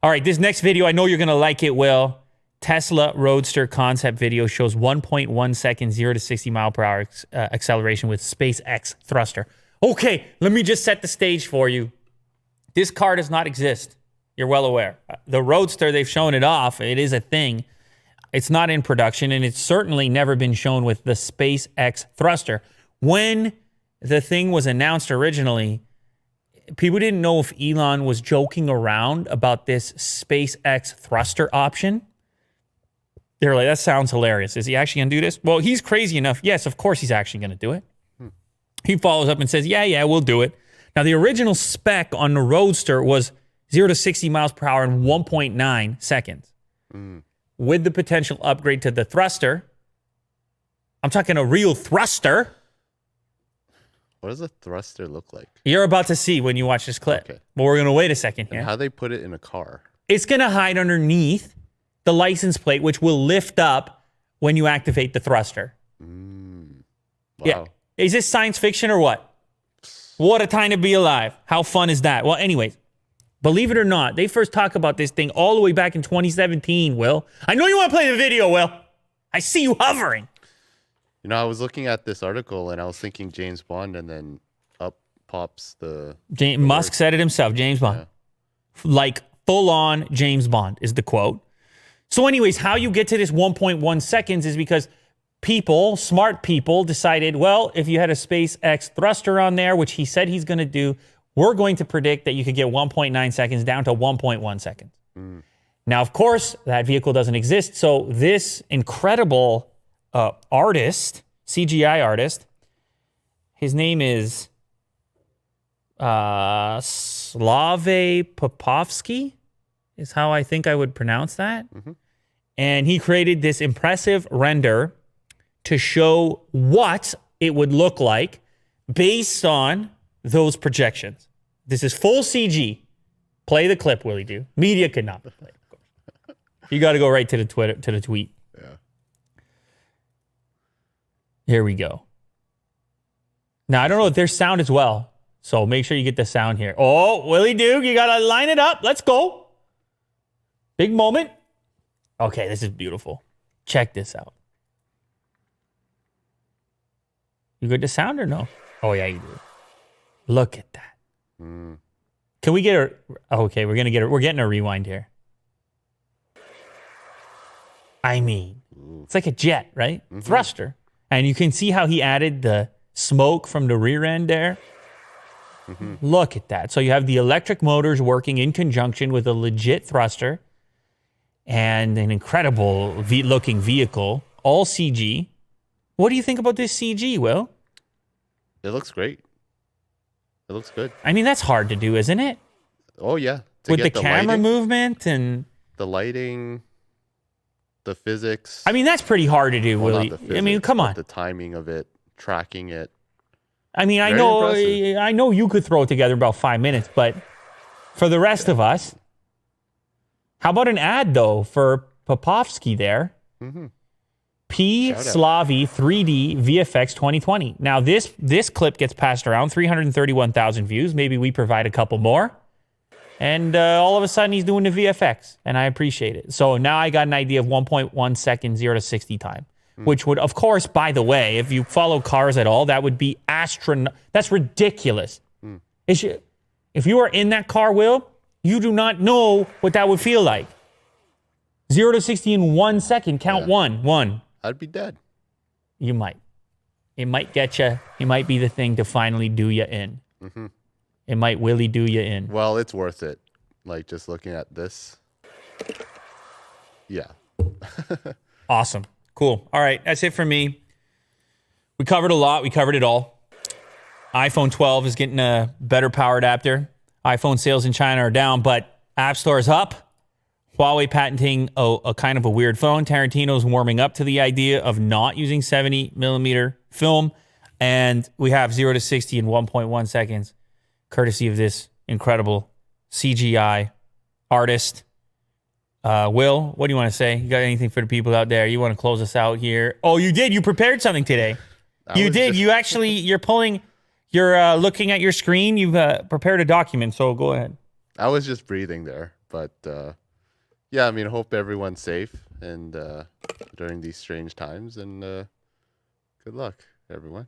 All right, this next video, I know you're going to like it, Will. Tesla Roadster concept video shows 1.1 second 0 to 60 mile per hour acceleration with SpaceX thruster. Okay, let me just set the stage for you. This car does not exist. You're well aware. The Roadster, they've shown it off. It is a thing. It's not in production, and it's certainly never been shown with the SpaceX thruster. When the thing was announced originally, people didn't know if Elon was joking around about this SpaceX thruster option. They're like, that sounds hilarious. Is he actually going to do this? Well, he's crazy enough. Yes, of course he's actually going to do it. He follows up and says, yeah, we'll do it. Now, the original spec on the Roadster was 0 to 60 miles per hour in 1.9 seconds. With the potential upgrade to the thruster, I'm talking a real thruster. What does a thruster look like? You're about to see when you watch this clip. Okay. But we're going to wait a second here. And how they put it in a car? It's going to hide underneath the license plate, which will lift up when you activate the thruster. Wow. Yeah. Is this science fiction or what? What a time to be alive. How fun is that? Well, anyways, believe it or not, they first talked about this thing all the way back in 2017, Will. I know you want to play the video, Will. I see you hovering. You know, I was looking at this article and I was thinking James Bond, and then up pops the... Musk said it himself, James Bond. Yeah. Like full-on James Bond is the quote. So anyways, how you get to this 1.1 seconds is because people, smart people, decided, well, if you had a SpaceX thruster on there, which he said he's going to do, we're going to predict that you could get 1.9 seconds down to 1.1 seconds. Now, of course, that vehicle doesn't exist. So this incredible artist, CGI artist, his name is Slave Popovsky, is how I think I would pronounce that. And he created this impressive render to show what it would look like based on those projections. This is full CG. Play the clip, Willie do. Media could not be played, of course. You got to go right to the tweet. Yeah. Here we go. Now, I don't know if there's sound as well, so make sure you get the sound here. Oh, Willie Duke, you got to line it up. Let's go. Big moment. Okay, this is beautiful. Check this out. You good to sound or no? Oh, yeah, you do. Look at that. Can we get a... Okay, we're getting a rewind here. I mean, it's like a jet, right? Thruster. And you can see how he added the smoke from the rear end there. Look at that. So you have the electric motors working in conjunction with a legit thruster and an incredible looking vehicle, all CG. What do you think about this CG, Will? It looks great. It looks good. I mean, that's hard to do, isn't it? Oh, yeah. With the camera movement and... The lighting, the physics. I mean, that's pretty hard to do, Willie. I mean, come on. The timing of it, tracking it. I mean, I know you could throw it together in about 5 minutes, but for the rest of us, how about an ad, though, for Popovsky there? P. Slavi 3D VFX 2020. Now, this clip gets passed around, 331,000 views. Maybe we provide a couple more. And all of a sudden, he's doing the VFX, and I appreciate it. So now I got an idea of 1.1 second 0 to 60 time, which would, of course, by the way, if you follow cars at all, that would be that's ridiculous. If you are in that car, Will, you do not know what that would feel like. 0 to 60 in 1 second. Count one. I'd be dead. You might. It might get you. It might be the thing to finally do you in. It might Willie do you in. Well, it's worth it. Like, just looking at this. Yeah. Awesome. Cool. All right. That's it for me. We covered a lot. We covered it all. iPhone 12 is getting a better power adapter. iPhone sales in China are down, but App Store is up. Huawei patenting a kind of a weird phone. Tarantino's warming up to the idea of not using 70 millimeter film. And we have 0 to 60 in 1.1 seconds, courtesy of this incredible CGI artist. Will, what do you want to say? You got anything for the people out there? You want to close us out here? Oh, you did. You prepared something today. You did. You actually, you're looking at your screen. You've prepared a document, so go ahead. I was just breathing there. But yeah, I mean, hope everyone's safe and during these strange times, and good luck, everyone.